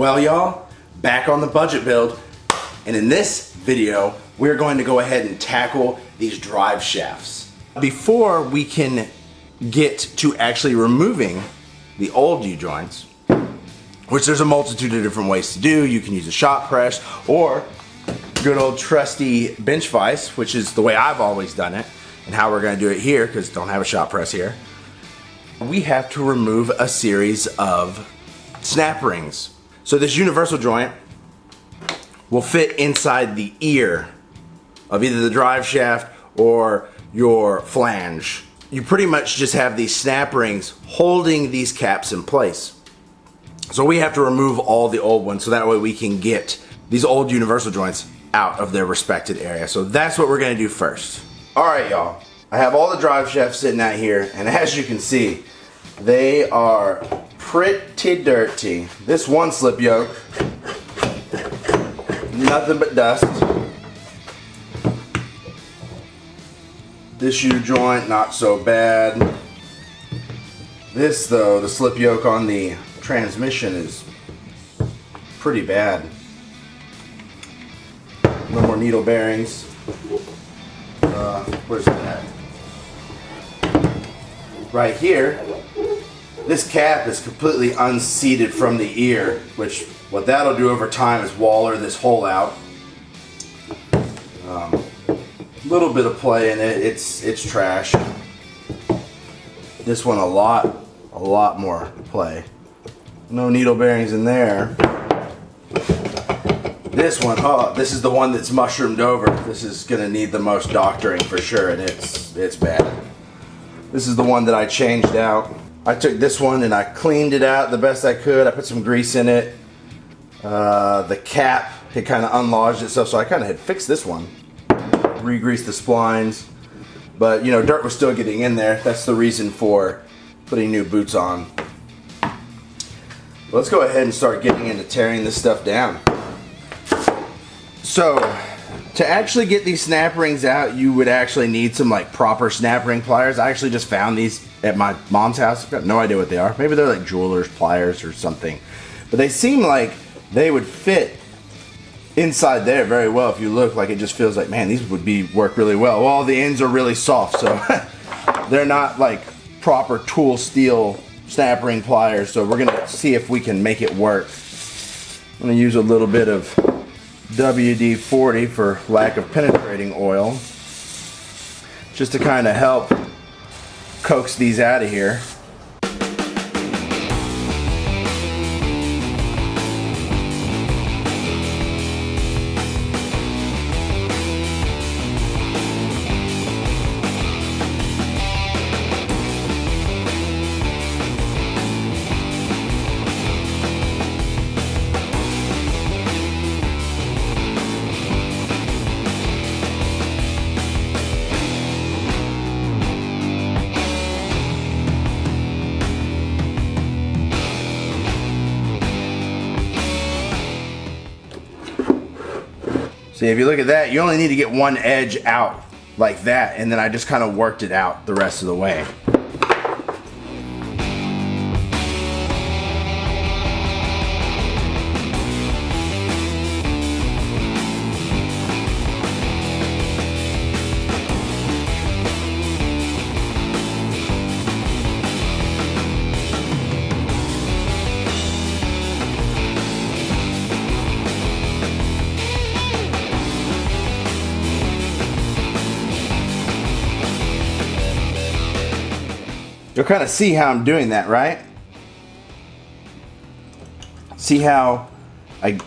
Well, y'all, back on the budget build, and in this video, we're going to go ahead and tackle these drive shafts. Before we can get to actually removing the old U-joints, which there's a multitude of different ways to do. You can use a shop press or good old trusty bench vise, which is the way I've always done it, and how we're going to do it here, because don't have a shop press here. We have to remove a series of snap rings. So this universal joint will fit inside the ear of either the drive shaft or your flange. You pretty much just have these snap rings holding these caps in place. So we have to remove all the old ones so that way we can get these old universal joints out of their respected area. So that's what we're gonna do first. All right, y'all. I have all the drive shafts sitting out here, and as you can see, they are pretty dirty. This one slip yoke, nothing but dust. This U-joint, not so bad. This though, the slip yoke on the transmission is pretty bad. No more needle bearings. Where's that? Right here. This cap is completely unseated from the ear, which what that'll do over time is waller this hole out. Little bit of play in it. It's trash. This one a lot more play. No needle bearings in there. This one, oh, this is the one that's mushroomed over. This is gonna need the most doctoring for sure, and it's bad. This is the one that I changed out. I took this one and I cleaned it out the best I could. I put some grease in it. The cap had kind of unlodged itself, so I kind of had fixed this one. Re-greased the splines, but you know, dirt was still getting in there. That's the reason for putting new boots on. Let's go ahead and start getting into tearing this stuff down. So to actually get these snap rings out, you would actually need some like proper snap ring pliers. I actually just found these at my mom's house. I've got no idea what they are. Maybe they're like jeweler's pliers or something, but they seem like they would fit inside there very well. If you look, like, it just feels like, man, these would work really well. Well, the ends are really soft, so they're not like proper tool steel snap ring pliers. So we're gonna see if we can make it work. I'm gonna use a little bit of WD-40 for lack of penetrating oil, just to kind of help coax these out of here. See, if you look at that, you only need to get one edge out like that, and then I just kind of worked it out the rest of the way. You'll kind of see how I'm doing that, right? See how I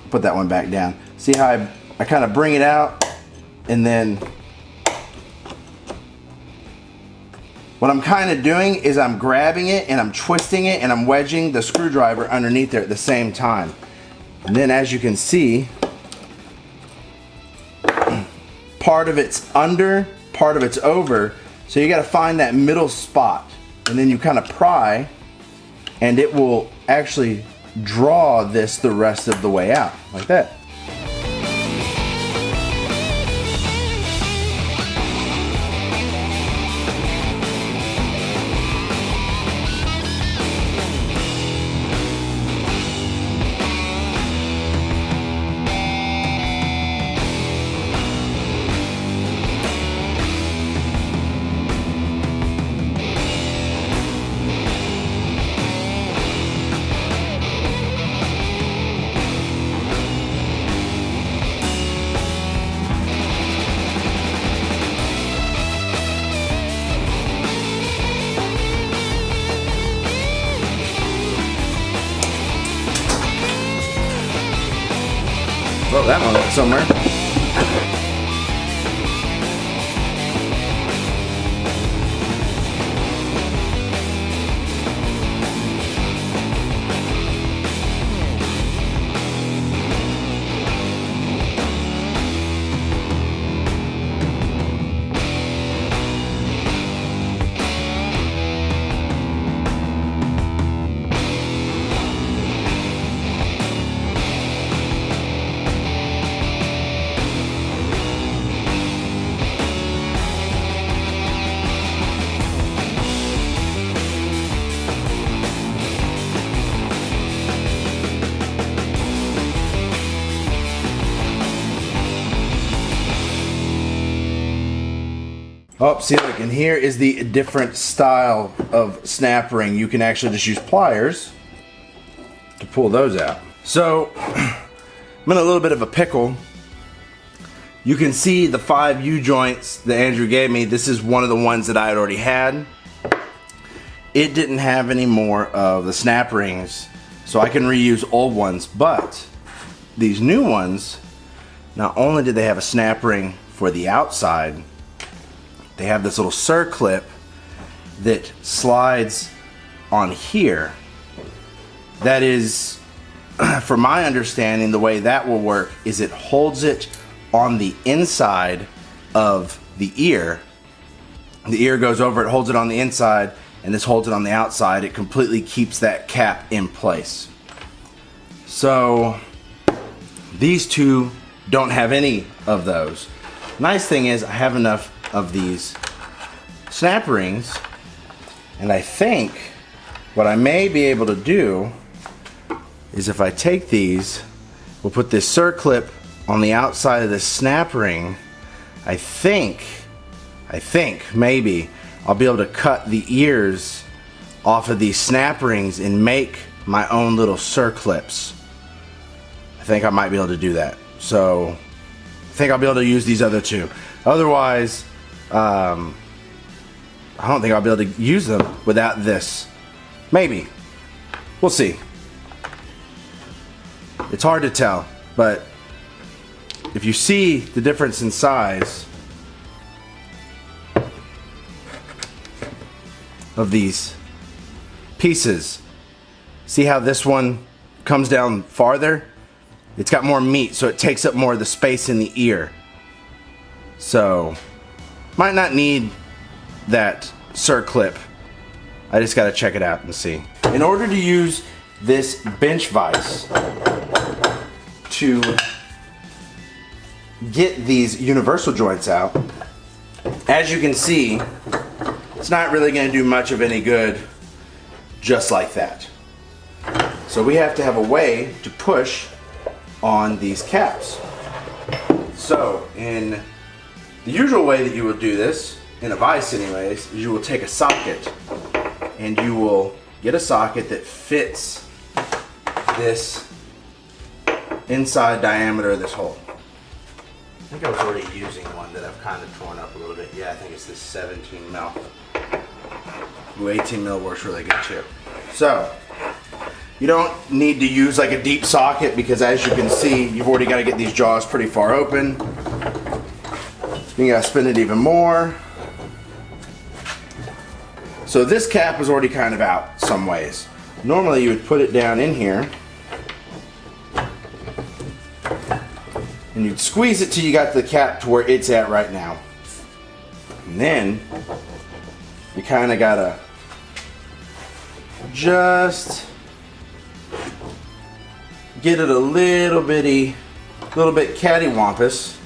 put that one back down. See how I kind of bring it out, and then what I'm kind of doing is I'm grabbing it and I'm twisting it and I'm wedging the screwdriver underneath there at the same time. And then as you can see, part of it's under, part of it's over. So you got to find that middle spot, and then you kind of pry, and it will actually draw this the rest of the way out, like that. Oh, that one went somewhere. Oh, see, look, and here is the different style of snap ring. You can actually just use pliers to pull those out. So, I'm in a little bit of a pickle. You can see the 5 U-joints that Andrew gave me. This is one of the ones that I had already had. It didn't have any more of the snap rings, so I can reuse old ones, but these new ones, not only did they have a snap ring for the outside, they have this little circlip that slides on here. That is, from my understanding, the way that will work is it holds it on the inside of the ear. The ear goes over, it holds it on the inside, and this holds it on the outside. It completely keeps that cap in place. So these two don't have any of those. Nice thing is I have enough of these snap rings, and I think what I may be able to do is if I take these, we'll put this circlip on the outside of this snap ring. I think maybe I'll be able to cut the ears off of these snap rings and make my own little circlips. I think I might be able to do that. So I think I'll be able to use these other two. Otherwise, I don't think I'll be able to use them without this. Maybe. We'll see. It's hard to tell, but if you see the difference in size of these pieces, see how this one comes down farther? It's got more meat, so it takes up more of the space in the ear. So, might not need that circlip. I just gotta check it out and see. In order to use this bench vise to get these universal joints out, as you can see, it's not really gonna do much of any good just like that. So we have to have a way to push on these caps. So in the usual way that you would do this, in a vise anyways, is you will take a socket and you will get a socket that fits this inside diameter of this hole. I think I was already using one that I've kind of torn up a little bit. Yeah, I think it's this 17 mil. Ooh, 18 mil works really good too. So, you don't need to use like a deep socket because as you can see, you've already got to get these jaws pretty far open. You gotta spin it even more. So this cap is already kind of out some ways. Normally you would put it down in here and you'd squeeze it till you got the cap to where it's at right now. And then you kind of gotta just get it a little bit cattywampus.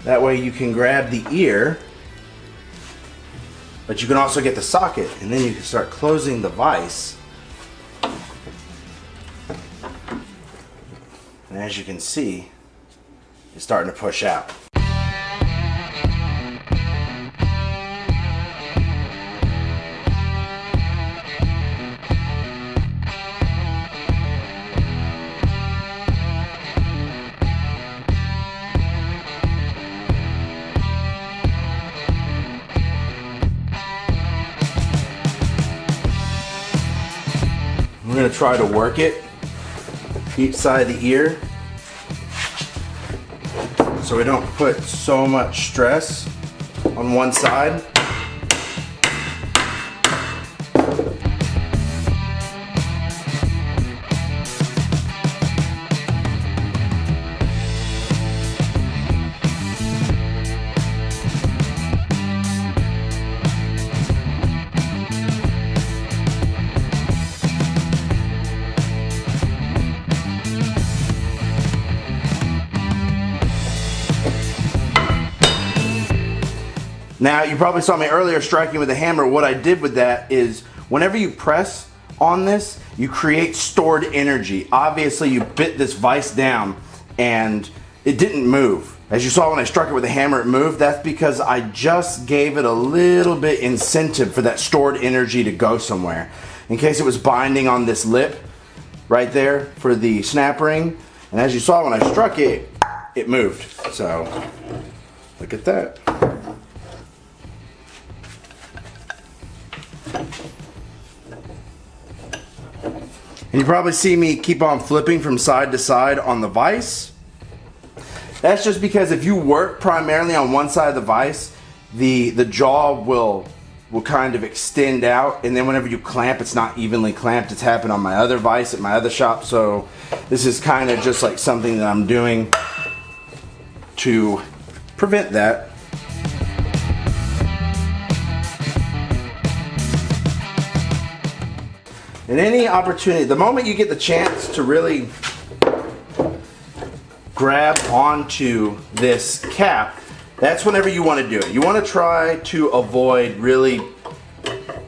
That way you can grab the ear, but you can also get the socket, and then you can start closing the vise. And as you can see, it's starting to push out. We're going to try to work it each side of the ear so we don't put so much stress on one side. Now, you probably saw me earlier striking with a hammer. What I did with that is whenever you press on this, you create stored energy. Obviously, you bit this vise down and it didn't move. As you saw when I struck it with a hammer, it moved. That's because I just gave it a little bit incentive for that stored energy to go somewhere. In case it was binding on this lip right there for the snap ring. And as you saw when I struck it, it moved. So, look at that. And you probably see me keep on flipping from side to side on the vise. That's just because if you work primarily on one side of the vise, the jaw will kind of extend out, and then whenever you clamp, it's not evenly clamped. It's happened on my other vise at my other shop, so this is kind of just like something that I'm doing to prevent that. And any opportunity, the moment you get the chance to really grab onto this cap, that's whenever you want to do it. You want to try to avoid really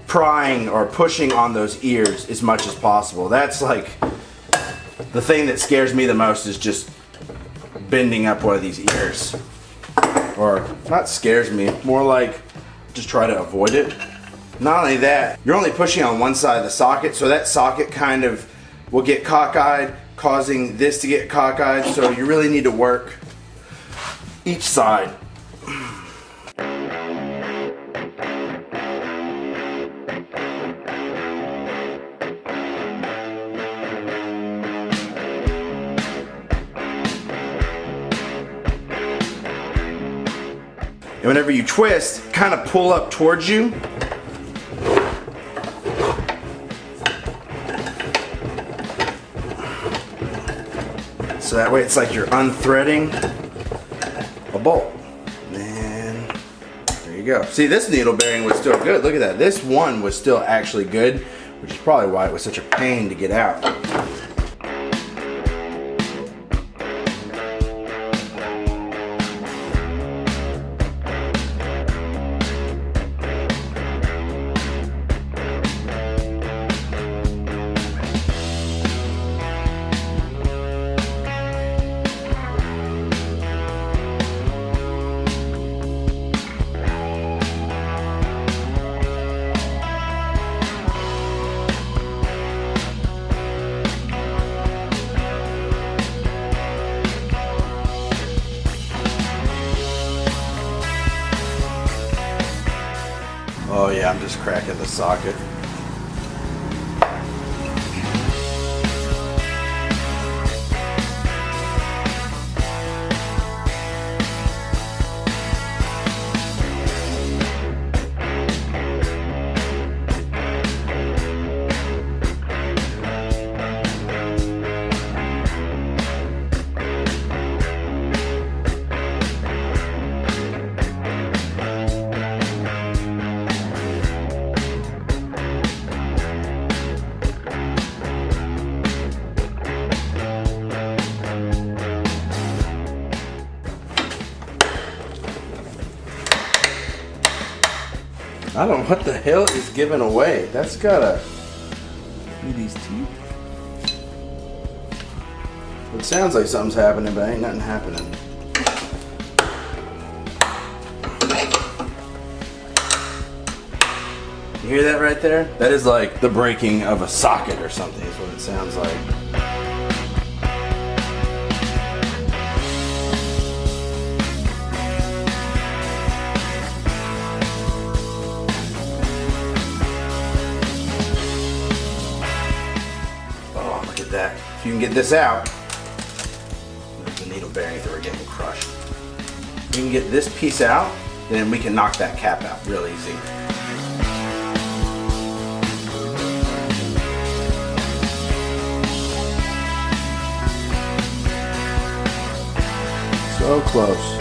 prying or pushing on those ears as much as possible. That's like the thing that scares me the most, is just bending up one of these ears. Or not scares me, more like just try to avoid it. Not only that, you're only pushing on one side of the socket, so that socket kind of will get cockeyed, causing this to get cockeyed, so you really need to work each side. And whenever you twist, kind of pull up towards you. So that way it's like you're unthreading a bolt. And there you go. See, this needle bearing was still good. Look at that. This one was still actually good, which is probably why it was such a pain to get out. Oh yeah, I'm just cracking the socket. I don't know what the hell is giving away. That's gotta be these teeth. It sounds like something's happening, but ain't nothing happening. You hear that right there? That is like the breaking of a socket or something is what it sounds like. That. If you can get this out, there's the needle bearings that were getting crushed. We can get this piece out, then we can knock that cap out real easy. So close.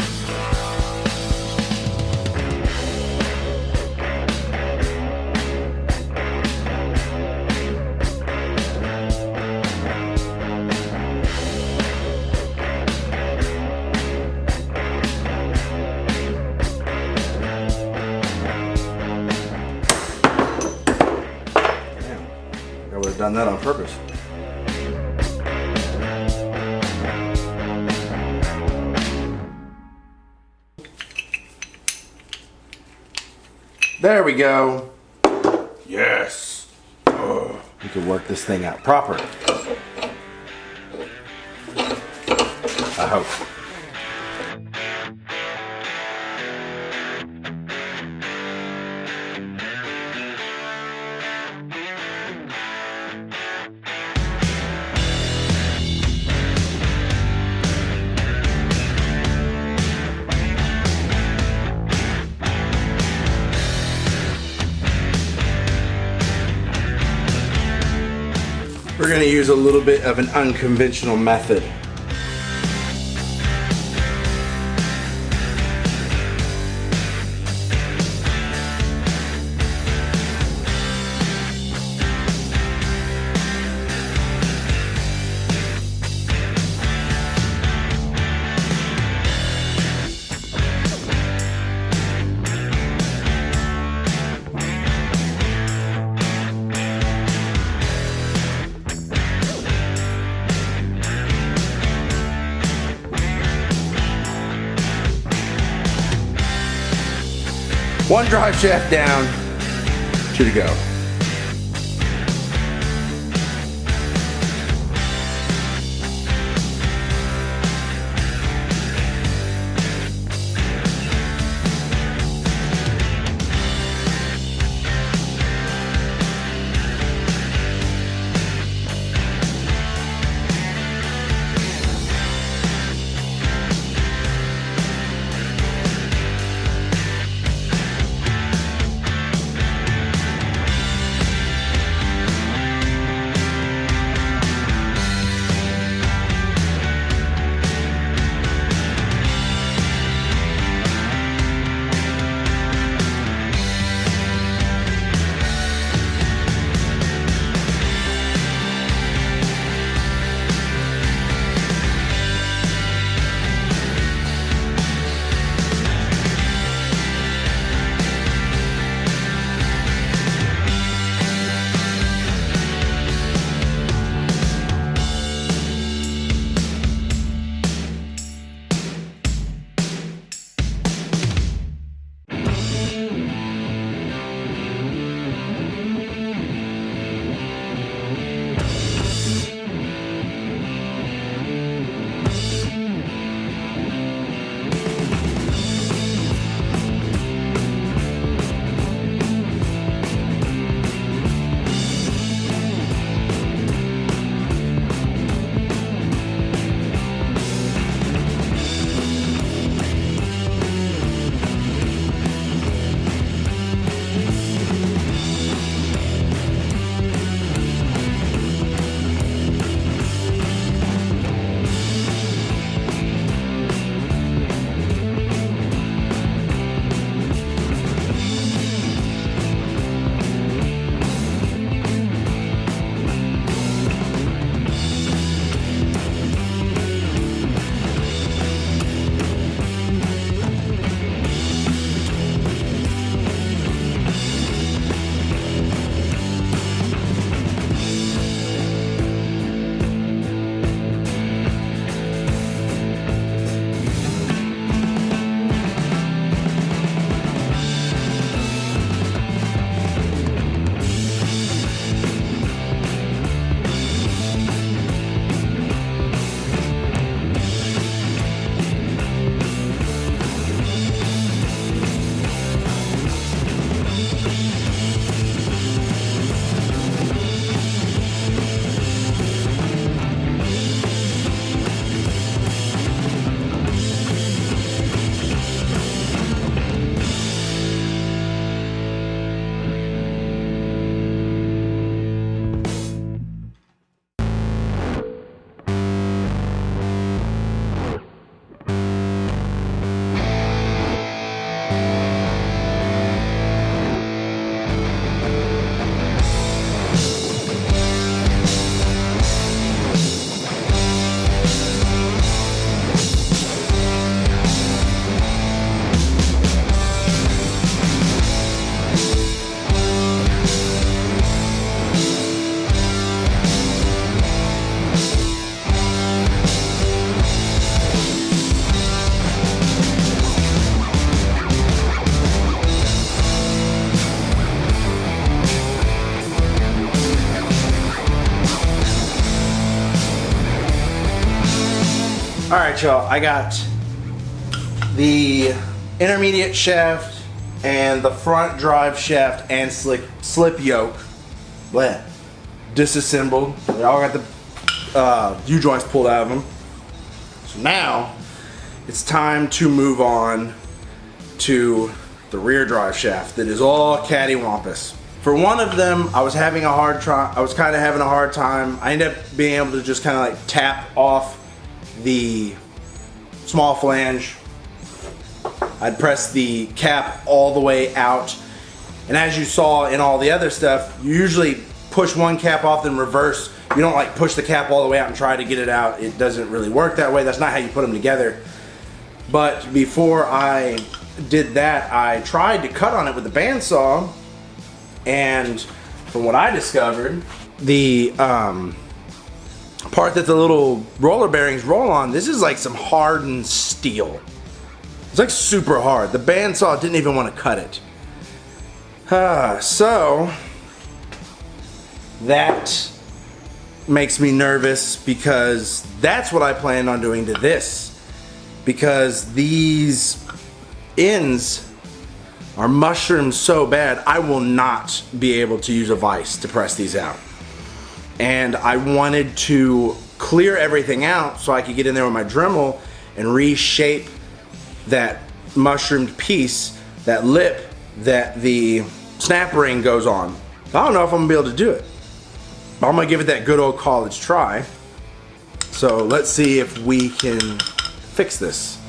I would have done that on purpose. There we go. Yes. Oh, we can work this thing out proper. I hope. We're going to use a little bit of an unconventional method. One drive shaft down, 2 to go. All right, y'all, I got the intermediate shaft and the front drive shaft and slip yoke disassembled. They all got the U-joints pulled out of them. So now it's time to move on to the rear drive shaft that is all cattywampus. For one of them, I was having a hard time. I ended up being able to just kind of like tap off the small flange. I'd press the cap all the way out, and as you saw in all the other stuff, you usually push one cap off then reverse. You don't like push the cap all the way out and try to get it out. It doesn't really work that way. That's not how you put them together. But before I did that, I tried to cut on it with a bandsaw, and from what I discovered, the part that the little roller bearings roll on, this is like some hardened steel. It's like super hard. The bandsaw didn't even want to cut it. So that makes me nervous because that's what I planned on doing to this. Because these ends are mushroomed so bad, I will not be able to use a vise to press these out. And I wanted to clear everything out so I could get in there with my Dremel and reshape that mushroomed piece, that lip that the snap ring goes on. I don't know if I'm gonna be able to do it, but I'm gonna give it that good old college try. So let's see if we can fix this.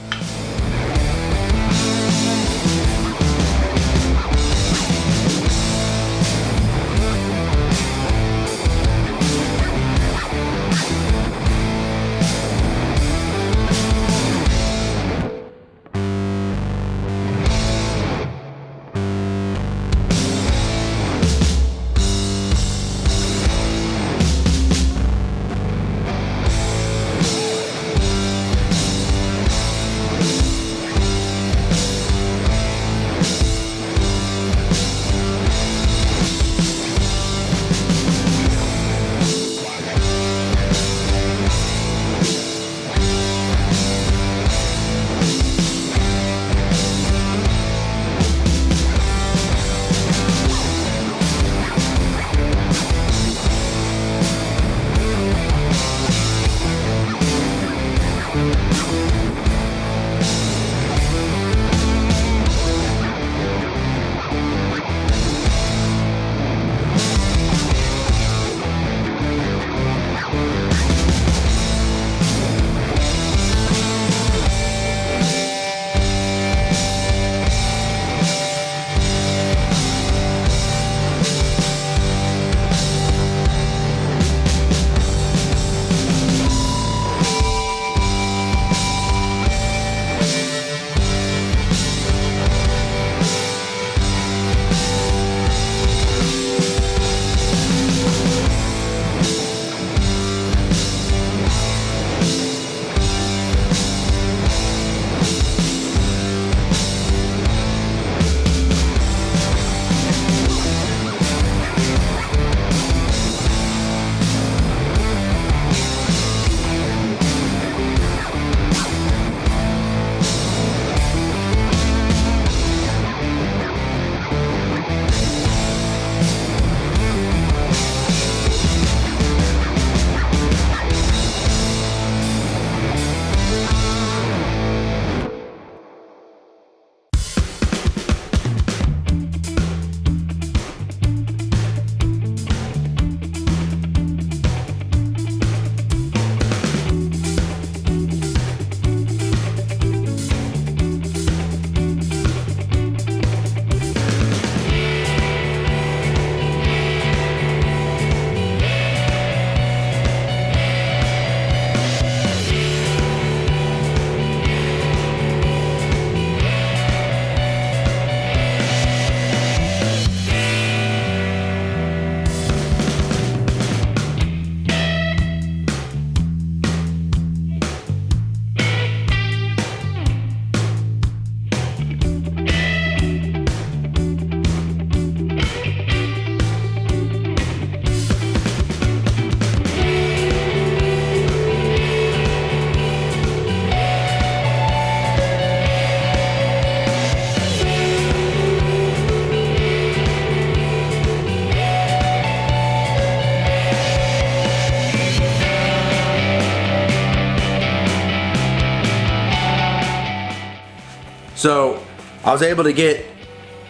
So I was able to get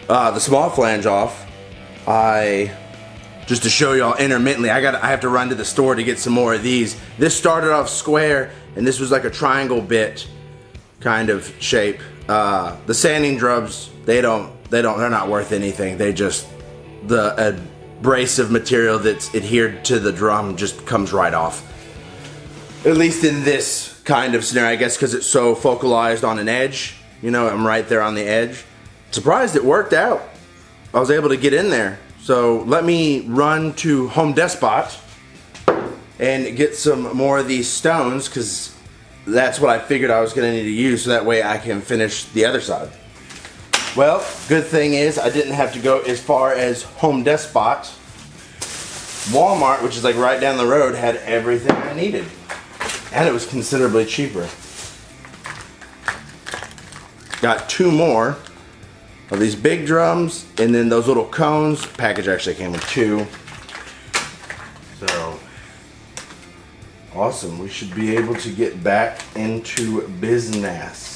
the small flange off. Just to show y'all intermittently, I have to run to the store to get some more of these. This started off square, and this was like a triangle bit kind of shape. The sanding drums, they're not worth anything. They just, the abrasive material that's adhered to the drum just comes right off. At least in this kind of scenario, I guess because it's so focalized on an edge. You know, I'm right there on the edge. Surprised it worked out. I was able to get in there. So let me run to Home Depot and get some more of these stones, because that's what I figured I was going to need to use, so that way I can finish the other side. Well, good thing is I didn't have to go as far as Home Depot. Walmart, which is like right down the road, had everything I needed. And it was considerably cheaper. Got 2 more of these big drums, and then those little cones. Package actually came with 2. So awesome, we should be able to get back into business.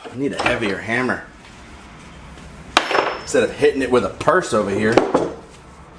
I need a heavier hammer instead of hitting it with a purse over here.